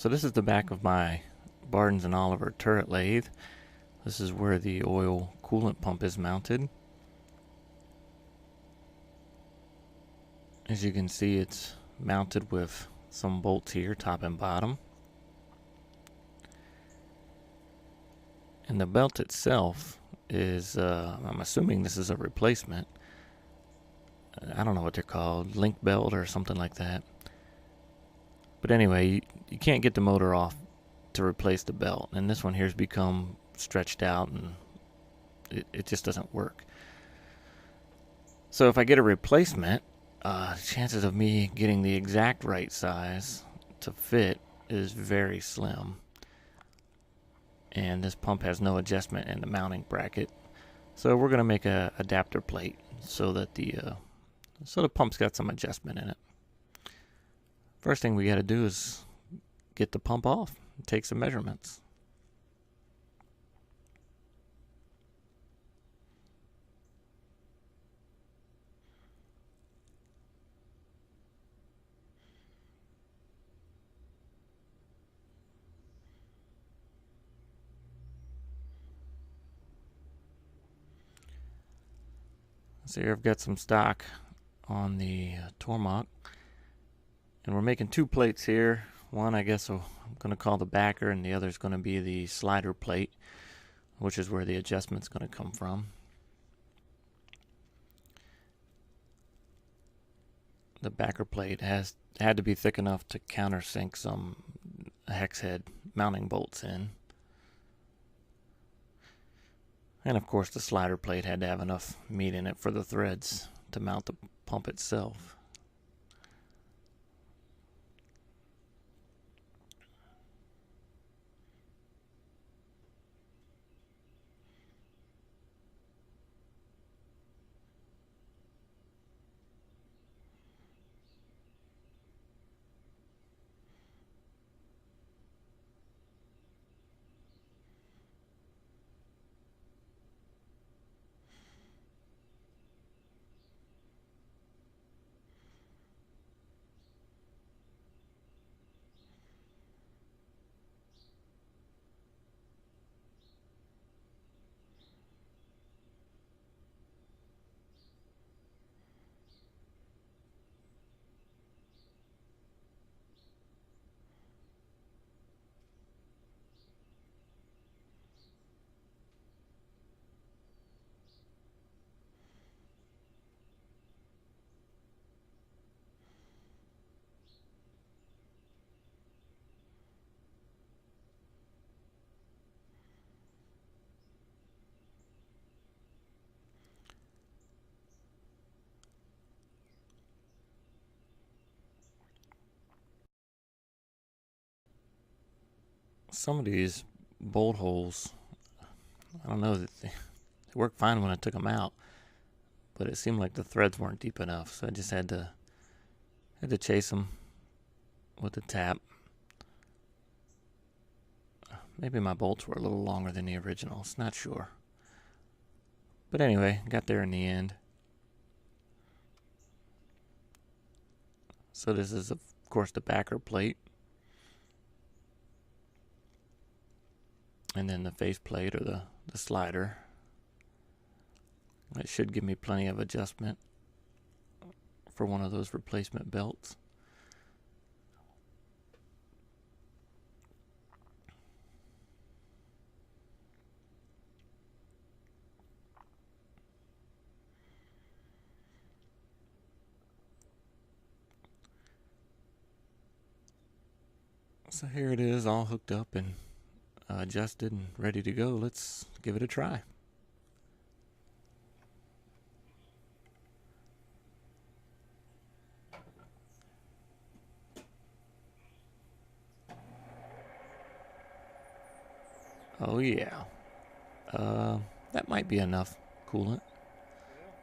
So this is the back of my Bardons and Oliver turret lathe. This is where the oil coolant pump is mounted. As you can see, it's mounted with some bolts here, top and bottom. And the belt itself is, I'm assuming this is a replacement. I don't know what they're called, link belt or something like that. But anyway, you can't get the motor off to replace the belt. And this one here's become stretched out and it just doesn't work. So if I get a replacement, chances of me getting the exact right size to fit is very slim. And this pump has no adjustment in the mounting bracket. So we're going to make a adapter plate so that the pump's got some adjustment in it. First thing we got to do is get the pump off and take some measurements. So here I've got some stock on the Tormach, and we're making two plates here. One I guess I'm going to call the backer, and the other is going to be the slider plate, which is where the adjustment's going to come from. The backer plate had to be thick enough to countersink some hex head mounting bolts in. And of course the slider plate had to have enough meat in it for the threads to mount the pump itself. Some of these bolt holes, I don't know, they worked fine when I took them out, but it seemed like the threads weren't deep enough, so I just had to chase them with the tap. Maybe my bolts were a little longer than the originals, not sure. But anyway, got there in the end. So this is of course the backer plate. And then the face plate or the slider. It should give me plenty of adjustment for one of those replacement belts. So here it is, all hooked up and adjusted and ready to go. Let's give it a try. Oh yeah, that might be enough coolant.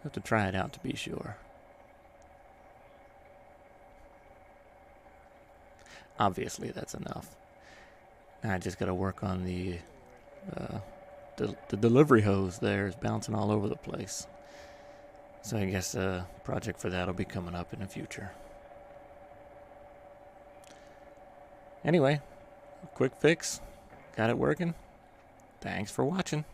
Have to try it out to be sure. Obviously that's enough. Now I just got to work on the delivery hose. There is bouncing all over the place. So I guess a project for that will be coming up in the future. Anyway, Quick fix. Got it working. Thanks for watching.